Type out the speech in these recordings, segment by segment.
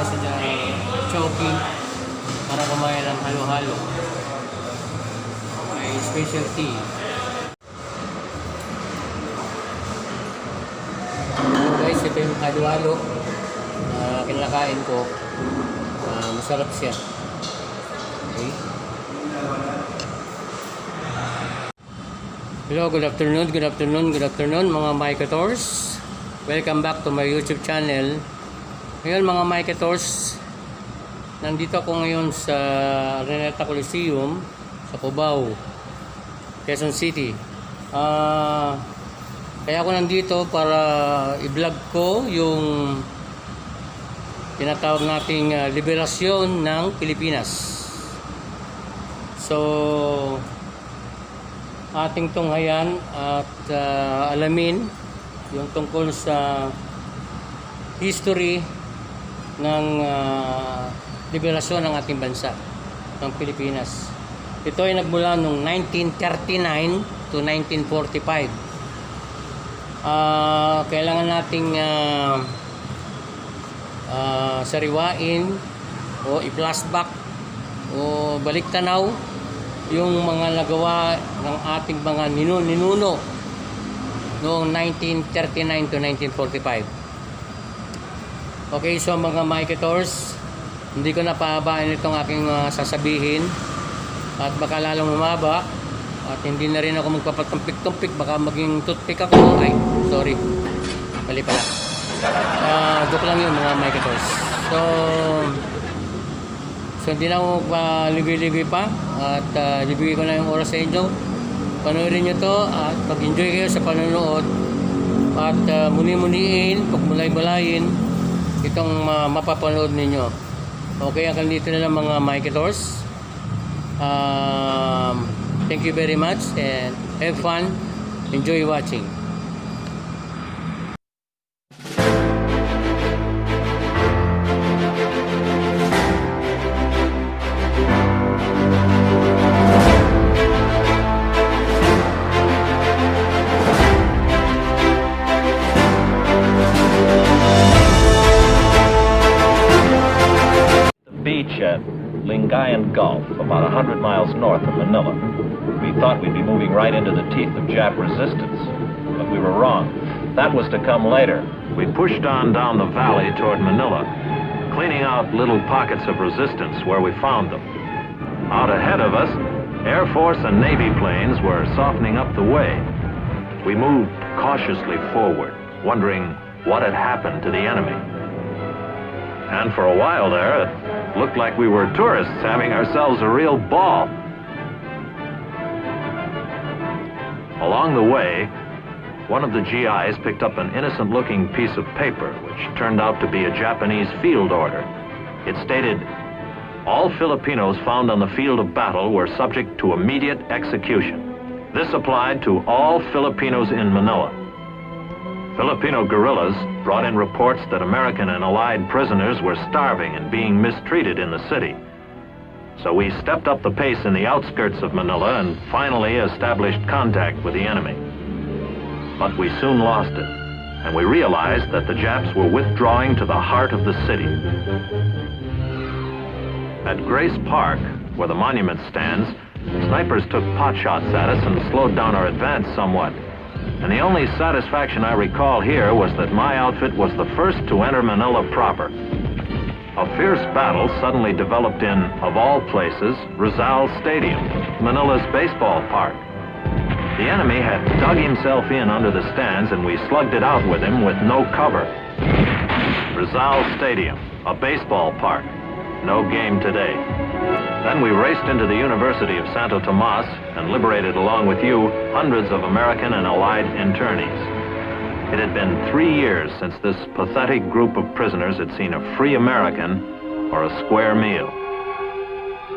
sa dyan choking para kumain ng halo-halo. May special tea. So guys, ito yung halo-halo na kinakain ko. Masarap siya. Okay. Hello, good afternoon mga Maikators. Welcome back to my YouTube channel. Ngayon mga Maikators, nandito ako ngayon sa Araneta Coliseum sa Cubao, Quezon City. Kaya ako nandito para i-vlog ko yung tinatawag nating liberasyon ng Pilipinas. So ating tunghayan at alamin yung tungkol sa history ng liberasyon ng ating bansa, ng Pilipinas. Ito ay nagmula noong 1939 to 1945. Kailangan nating sariwain o i-flashback o balik tanaw yung mga nagawa ng ating mga ninu-ninuno noong 1939 to 1945. Okay, so mga Maikators, hindi ko na pahabaan itong aking sasabihin at baka lalong humaba at hindi na rin ako magpapatumpik-tumpik, baka maging toothpick ako. Ay, sorry, mali pala. Joke lang yun mga Maikators. So hindi na ako ligoy-ligoy pa at libigay ko na yung oras sa inyo. Panoorin nyo to at pag-enjoy kayo sa panonood at muni-muniin, pagmulay-mulayin itong mapapanood ninyo. Okay, hanggang dito na lang mga Maikators. Thank you very much and have fun. Enjoy watching. Beach at Lingayen Gulf, about 100 miles north of Manila. We thought we'd be moving right into the teeth of Jap resistance, but we were wrong. That was to come later. We pushed on down the valley toward Manila, cleaning out little pockets of resistance where we found them. Out ahead of us, Air Force and Navy planes were softening up the way. We moved cautiously forward, wondering what had happened to the enemy. And for a while there, it looked like we were tourists having ourselves a real ball. Along the way, one of the GIs picked up an innocent-looking piece of paper, which turned out to be a Japanese field order. It stated, "All Filipinos found on the field of battle were subject to immediate execution." This applied to all Filipinos in Manila. Filipino guerrillas brought in reports that American and Allied prisoners were starving and being mistreated in the city. So we stepped up the pace in the outskirts of Manila and finally established contact with the enemy. But we soon lost it, and we realized that the Japs were withdrawing to the heart of the city. At Grace Park, where the monument stands, snipers took pot shots at us and slowed down our advance somewhat. And the only satisfaction I recall here was that my outfit was the first to enter Manila proper. A fierce battle suddenly developed in, of all places, Rizal Stadium, Manila's baseball park. The enemy had dug himself in under the stands and we slugged it out with him with no cover. Rizal Stadium, a baseball park. No game today. Then we raced into the University of Santo Tomas and liberated, along with you, hundreds of American and Allied internees. It had been 3 years since this pathetic group of prisoners had seen a free American or a square meal.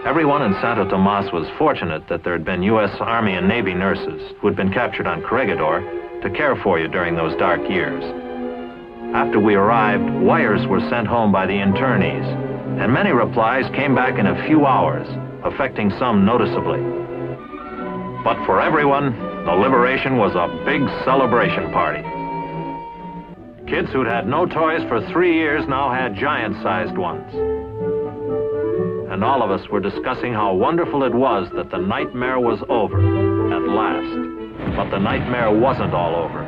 Everyone in Santo Tomas was fortunate that there had been U.S. Army and Navy nurses who had been captured on Corregidor to care for you during those dark years. After we arrived, wires were sent home by the internees, and many replies came back in a few hours, affecting some noticeably. But for everyone, the liberation was a big celebration party. Kids who'd had no toys for 3 years now had giant-sized ones. And all of us were discussing how wonderful it was that the nightmare was over, at last. But the nightmare wasn't all over.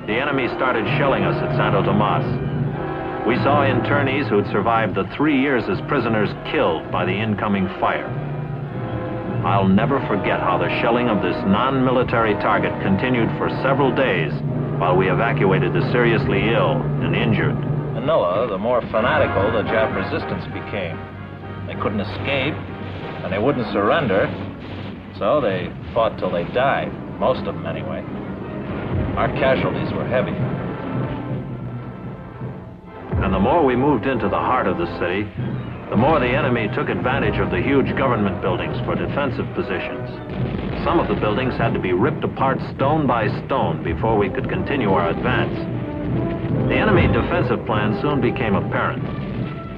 The enemy started shelling us at Santo Tomas. We saw internees who'd survived the 3 years as prisoners killed by the incoming fire. I'll never forget how the shelling of this non-military target continued for several days while we evacuated the seriously ill and injured. Manila, the more fanatical the Jap resistance became. They couldn't escape, and they wouldn't surrender, so they fought till they died, most of them anyway. Our casualties were heavy. And the more we moved into the heart of the city, the more the enemy took advantage of the huge government buildings for defensive positions. Some of the buildings had to be ripped apart stone by stone before we could continue our advance. The enemy defensive plan soon became apparent.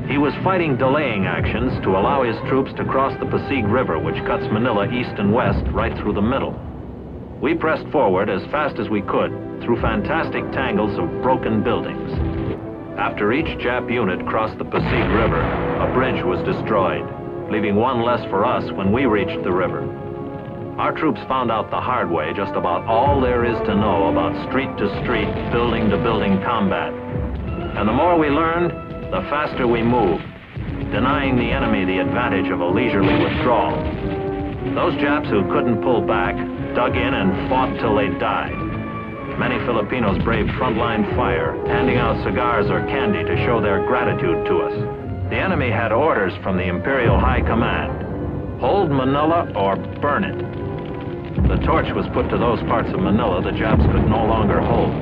He was fighting delaying actions to allow his troops to cross the Pasig River, which cuts Manila east and west right through the middle. We pressed forward as fast as we could through fantastic tangles of broken buildings. After each Jap unit crossed the Pasig River, a bridge was destroyed, leaving one less for us when we reached the river. Our troops found out the hard way just about all there is to know about street-to-street, building-to-building combat. And the more we learned, the faster we moved, denying the enemy the advantage of a leisurely withdrawal. Those Japs who couldn't pull back dug in and fought till they died. Many Filipinos braved frontline fire, handing out cigars or candy to show their gratitude to us. The enemy had orders from the Imperial High Command: hold Manila or burn it. The torch was put to those parts of Manila the Japs could no longer hold.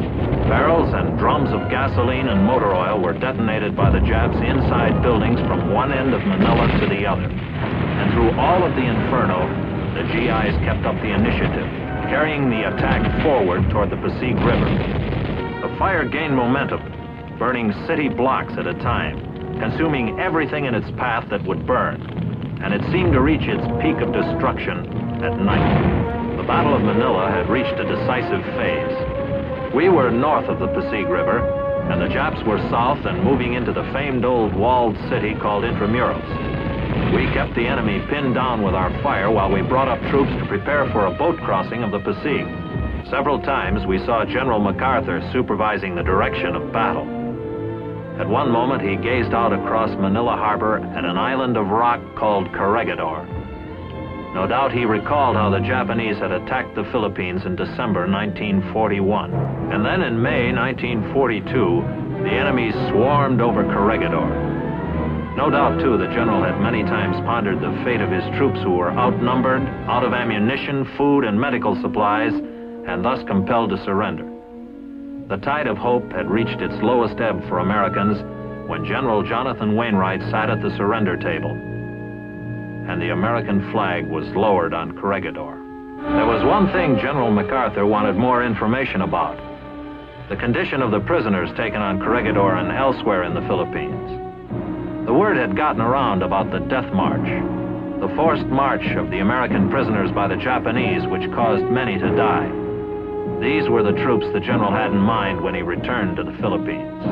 Barrels and drums of gasoline and motor oil were detonated by the Japs inside buildings from one end of Manila to the other. And through all of the inferno, the GIs kept up the initiative, carrying the attack forward toward the Pasig River. The fire gained momentum, burning city blocks at a time, consuming everything in its path that would burn, and it seemed to reach its peak of destruction at night. The Battle of Manila had reached a decisive phase. We were north of the Pasig River, and the Japs were south and moving into the famed old walled city called Intramuros. We kept the enemy pinned down with our fire while we brought up troops to prepare for a boat crossing of the Pasig. Several times we saw General MacArthur supervising the direction of battle. At one moment he gazed out across Manila Harbor at an island of rock called Corregidor. No doubt he recalled how the Japanese had attacked the Philippines in December 1941. And then in May 1942, the enemy swarmed over Corregidor. No doubt, too, the general had many times pondered the fate of his troops who were outnumbered, out of ammunition, food, and medical supplies, and thus compelled to surrender. The tide of hope had reached its lowest ebb for Americans when General Jonathan Wainwright sat at the surrender table, and the American flag was lowered on Corregidor. There was one thing General MacArthur wanted more information about: the condition of the prisoners taken on Corregidor and elsewhere in the Philippines. The word had gotten around about the death march, the forced march of the American prisoners by the Japanese, which caused many to die. These were the troops the general had in mind when he returned to the Philippines.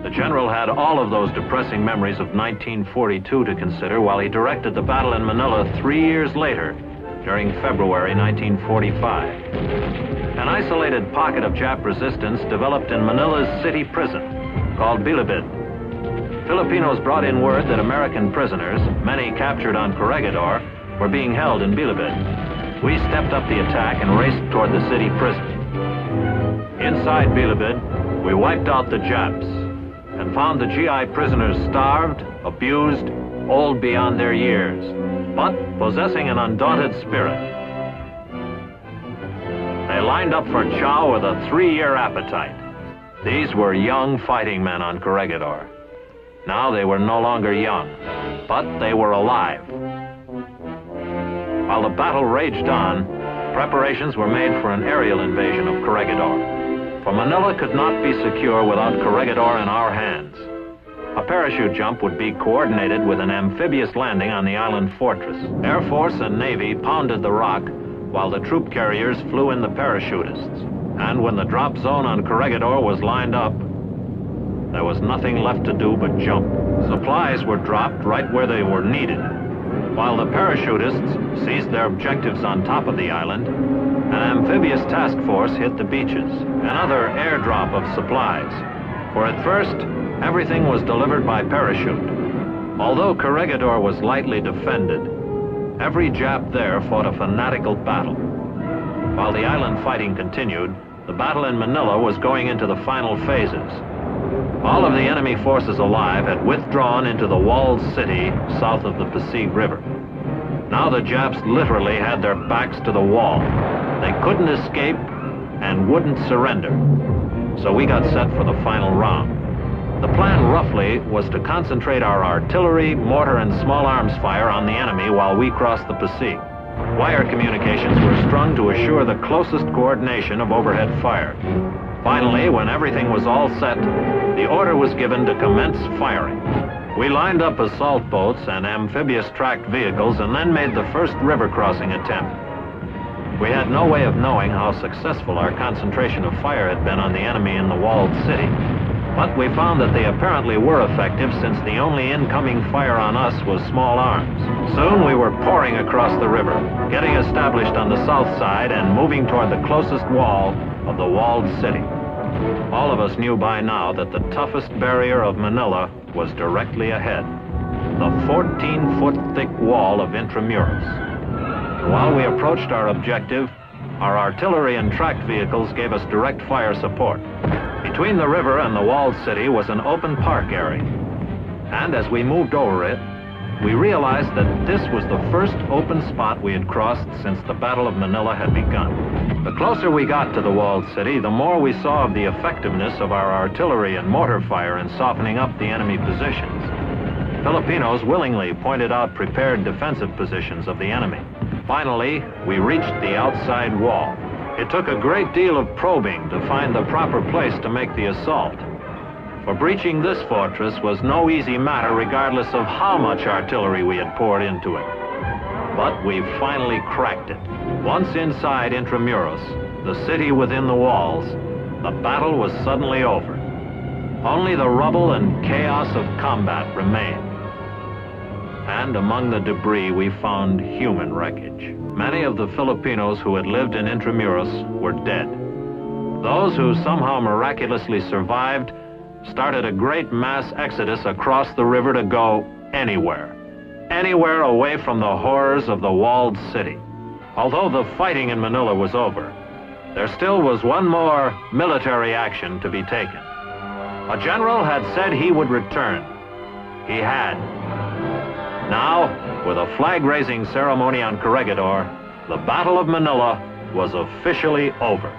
The general had all of those depressing memories of 1942 to consider while he directed the battle in Manila 3 years later, during February 1945. An isolated pocket of Jap resistance developed in Manila's city prison, called Bilibid. Filipinos brought in word that American prisoners, many captured on Corregidor, were being held in Bilibid. We stepped up the attack and raced toward the city prison. Inside Bilibid, we wiped out the Japs and found the GI prisoners starved, abused, old beyond their years, but possessing an undaunted spirit. They lined up for chow with a 3-year appetite. These were young fighting men on Corregidor. Now they were no longer young, but they were alive. While the battle raged on, preparations were made for an aerial invasion of Corregidor. For Manila could not be secure without Corregidor in our hands. A parachute jump would be coordinated with an amphibious landing on the island fortress. Air Force and Navy pounded the rock, while the troop carriers flew in the parachutists. And when the drop zone on Corregidor was lined up, there was nothing left to do but jump. Supplies were dropped right where they were needed. While the parachutists seized their objectives on top of the island, an amphibious task force hit the beaches, another airdrop of supplies. For at first, everything was delivered by parachute. Although Corregidor was lightly defended, every Jap there fought a fanatical battle. While the island fighting continued, the battle in Manila was going into the final phases. All of the enemy forces alive had withdrawn into the walled city south of the Pasig River. Now the Japs literally had their backs to the wall. They couldn't escape and wouldn't surrender. So we got set for the final round. The plan roughly was to concentrate our artillery, mortar, and small arms fire on the enemy while we crossed the Pasig. Wire communications were strung to assure the closest coordination of overhead fire. Finally, when everything was all set, the order was given to commence firing. We lined up assault boats and amphibious tracked vehicles and then made the first river crossing attempt. We had no way of knowing how successful our concentration of fire had been on the enemy in the walled city. But we found that they apparently were effective since the only incoming fire on us was small arms. Soon we were pouring across the river, getting established on the south side and moving toward the closest wall of the walled city. All of us knew by now that the toughest barrier of Manila was directly ahead, the 14-foot thick wall of Intramuros. And while we approached our objective, our artillery and tracked vehicles gave us direct fire support. Between the river and the walled city was an open park area. And as we moved over it, we realized that this was the first open spot we had crossed since the Battle of Manila had begun. The closer we got to the walled city, the more we saw of the effectiveness of our artillery and mortar fire in softening up the enemy positions. Filipinos willingly pointed out prepared defensive positions of the enemy. Finally, we reached the outside wall. It took a great deal of probing to find the proper place to make the assault. For breaching this fortress was no easy matter regardless of how much artillery we had poured into it. But we finally cracked it. Once inside Intramuros, the city within the walls, the battle was suddenly over. Only the rubble and chaos of combat remained. And among the debris we found human wreckage. Many of the Filipinos who had lived in Intramuros were dead. Those who somehow miraculously survived started a great mass exodus across the river to go anywhere. Anywhere away from the horrors of the walled city. Although the fighting in Manila was over, there still was one more military action to be taken. A general had said he would return. He had. Now, with a flag-raising ceremony on Corregidor, the Battle of Manila was officially over.